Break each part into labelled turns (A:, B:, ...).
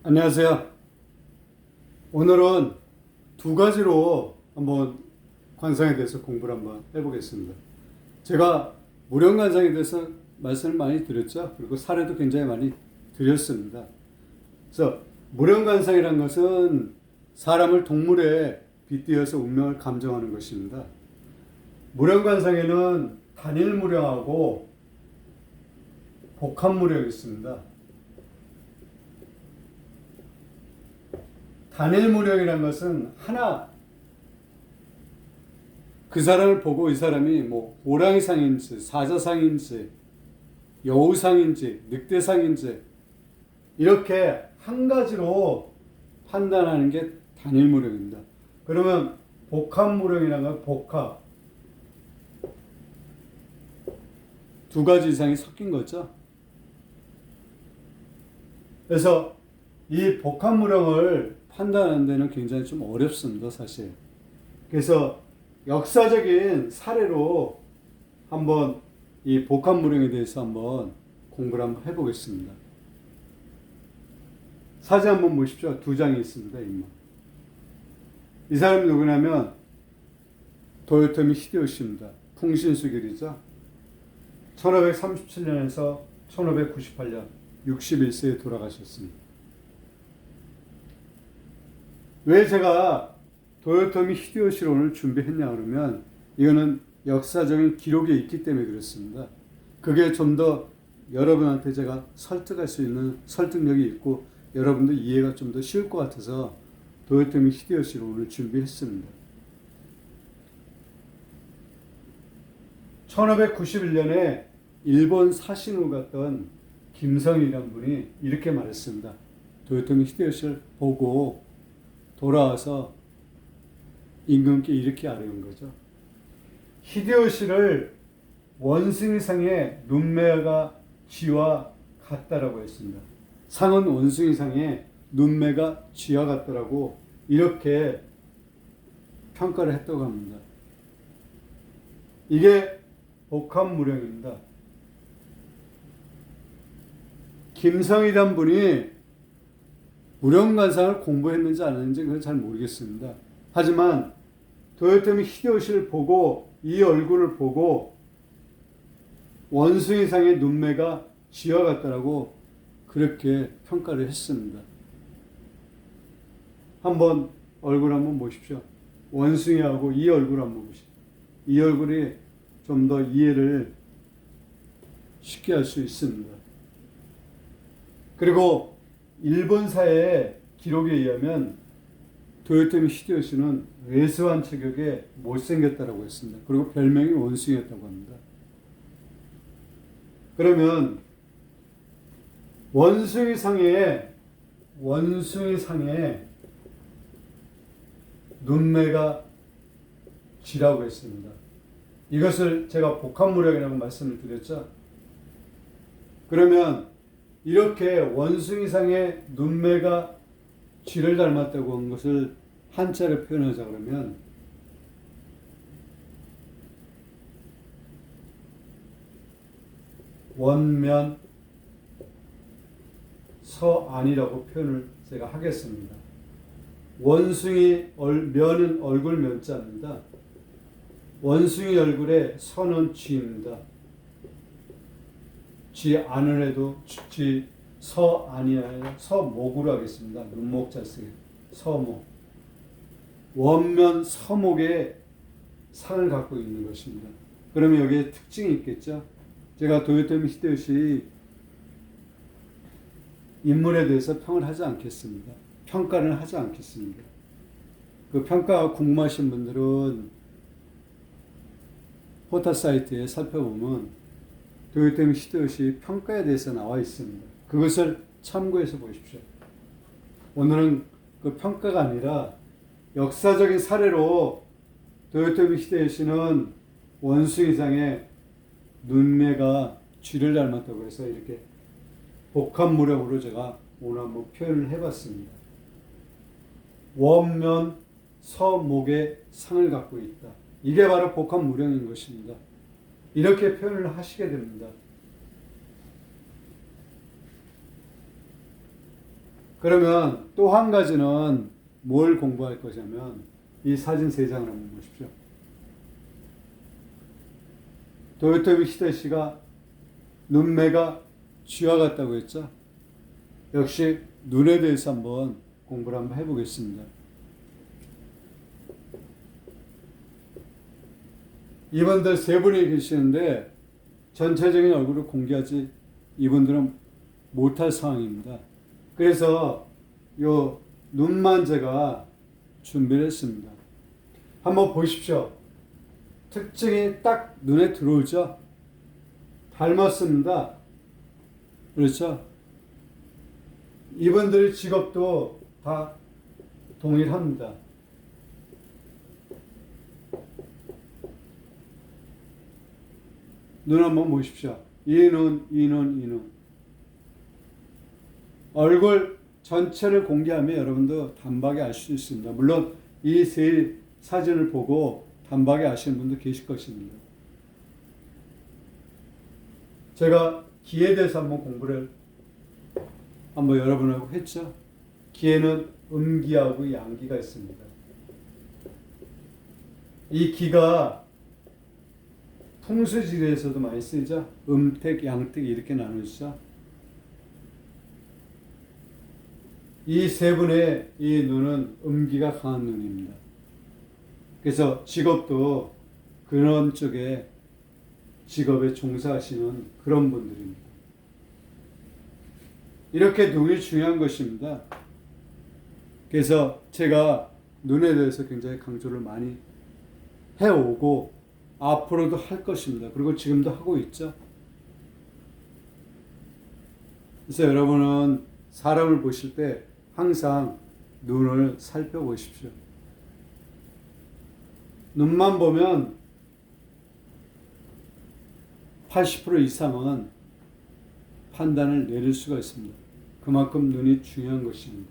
A: 안녕하세요. 오늘은 두 가지로 한번 관상에 대해서 공부를 한번 해보겠습니다. 제가 무령관상에 대해서 말씀을 많이 드렸죠. 그리고 사례도 굉장히 많이 드렸습니다. 그래서 무령관상이라는 것은 사람을 동물에 빗대어서 운명을 감정하는 것입니다. 무령관상에는 단일무령하고 복합무령이 있습니다. 단일무령이라는 것은 하나, 그 사람을 보고 이 사람이 뭐 호랑이상인지 사자상인지 여우상인지 늑대상인지 이렇게 한 가지로 판단하는 게 단일무령입니다. 그러면 복합무령이라는 건 복합, 두 가지 이상이 섞인 거죠. 그래서 이 복합무령을 판단하는 데는 굉장히 좀 어렵습니다, 사실. 그래서 역사적인 사례로 한번 이 복합무령에 대해서 한번 공부를 한번 해보겠습니다. 사진 한번 보십시오. 두 장이 있습니다. 이 사람이 누구냐면 도요토미 히데요시입니다. 풍신수길이죠. 1537년에서 1598년 61세에 돌아가셨습니다. 왜 제가 도요토미 히데요시를 오늘 준비했냐 그러면 이거는 역사적인 기록에 있기 때문에 그렇습니다. 그게 좀 더 여러분한테 제가 설득할 수 있는 설득력이 있고 여러분도 이해가 좀 더 쉬울 것 같아서 도요토미 히데요시를 오늘 준비했습니다. 1591년에 일본 사신으로 갔던 김성이라는 분이 이렇게 말했습니다. 도요토미 히데요시를 보고 돌아와서 임금께 이렇게 아뢰은 거죠. 히데요시를 원숭이상의 눈매가 쥐와 같다라고 했습니다. 상은 원숭이상의 눈매가 쥐와 같더라고 이렇게 평가를 했다고 합니다. 이게 복합무령입니다. 김성이란 분이 무령관상을 공부했는지 안 했는지 그건 잘 모르겠습니다. 하지만 도요토미 히데요시를 보고 이 얼굴을 보고 원숭이상의 눈매가 쥐와 같다라고 그렇게 평가를 했습니다. 한번 얼굴 한번 보십시오. 원숭이하고 이 얼굴 한번 보십시오. 이 얼굴이 좀 더 이해를 쉽게 할 수 있습니다. 그리고 일본사의 기록에 의하면 도요토미 히데요시는 왜소한 체격에 못생겼다라고 했습니다. 그리고 별명이 원숭이였다고 합니다. 그러면 원숭이상의 눈매가 쥐라고 했습니다. 이것을 제가 복합무령이라고 말씀을 드렸죠. 그러면 이렇게 원숭이상의 눈매가 쥐를 닮았다고 한 것을 한자로 표현하자 그러면 원면 서안이라고 표현을 제가 하겠습니다. 원숭이 면은 얼굴 면자입니다. 원숭이 얼굴에 서는 쥐입니다. 쥐 안을 해도 쥐 서안이 아니라 서목으로 하겠습니다. 눈목 잘 쓰게 서목. 원면 서목의 상을 갖고 있는 것입니다. 그러면 여기에 특징이 있겠죠. 제가 도요토미 히데요시 인물에 대해서 평을 하지 않겠습니다. 평가를 하지 않겠습니다. 그 평가가 궁금하신 분들은 호타 사이트에 살펴보면 도요토미 히데요시 평가에 대해서 나와 있습니다. 그것을 참고해서 보십시오. 오늘은 그 평가가 아니라 역사적인 사례로 도요토미 히데요시는 원숭이상의 눈매가 쥐를 닮았다고 해서 이렇게 복합무령으로 제가 오늘 한번 표현을 해봤습니다. 원면 서목의 상을 갖고 있다. 이게 바로 복합무령인 것입니다. 이렇게 표현을 하시게 됩니다. 그러면 또 한 가지는 뭘 공부할 것이냐면 이 사진 세 장을 한번 보십시오. 도요토미 히데시가 눈매가 쥐와 같다고 했죠. 역시 눈에 대해서 한번 공부를 한번 해보겠습니다. 이분들 세 분이 계시는데 전체적인 얼굴을 공개하지 이분들은 못할 상황입니다. 그래서 요 눈만 제가 준비를 했습니다. 한번 보십시오. 특징이 딱 눈에 들어오죠? 닮았습니다. 그렇죠? 이분들의 직업도 다 동일합니다. 눈 한번 보십시오. 이 눈. 얼굴 전체를 공개하면 여러분도 단박에 알 수 있습니다. 물론 이 세 사진을 보고 단박에 아시는 분도 계실 것입니다. 제가 기에 대해서 한번 공부를 한번 여러분하고 했죠. 기에는 음기하고 양기가 있습니다. 이 기가 풍수지리에서도 많이 쓰이죠. 음택, 양택 이렇게 나누죠. 이 세 분의 이 눈은 음기가 강한 눈입니다. 그래서 직업도 그런 쪽에 직업에 종사하시는 그런 분들입니다. 이렇게 눈이 중요한 것입니다. 그래서 제가 눈에 대해서 굉장히 강조를 많이 해오고 앞으로도 할 것입니다. 그리고 지금도 하고 있죠. 그래서 여러분은 사람을 보실 때 항상 눈을 살펴보십시오. 눈만 보면 80% 이상은 판단을 내릴 수가 있습니다. 그만큼 눈이 중요한 것입니다.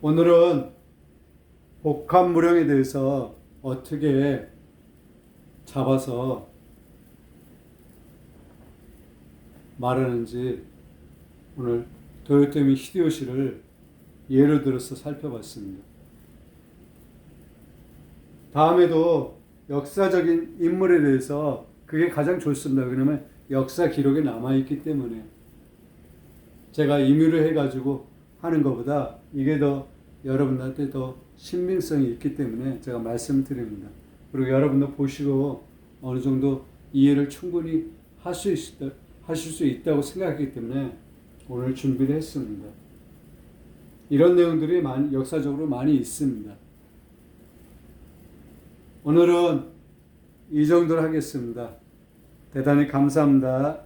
A: 오늘은 복합무령에 대해서 어떻게 잡아서 말하는지 오늘 도요토미 히데요시를 예를 들어서 살펴봤습니다. 다음에도 역사적인 인물에 대해서 그게 가장 좋습니다. 왜냐하면 역사 기록에 남아있기 때문에 제가 임의로 해가지고 하는 것보다 이게 더 여러분한테 더 신빙성이 있기 때문에 제가 말씀드립니다. 그리고 여러분도 보시고 어느 정도 이해를 충분히 하실 수 있다고 생각했기 때문에 오늘 준비를 했습니다. 이런 내용들이 역사적으로 많이 있습니다. 오늘은 이 정도로 하겠습니다. 대단히 감사합니다.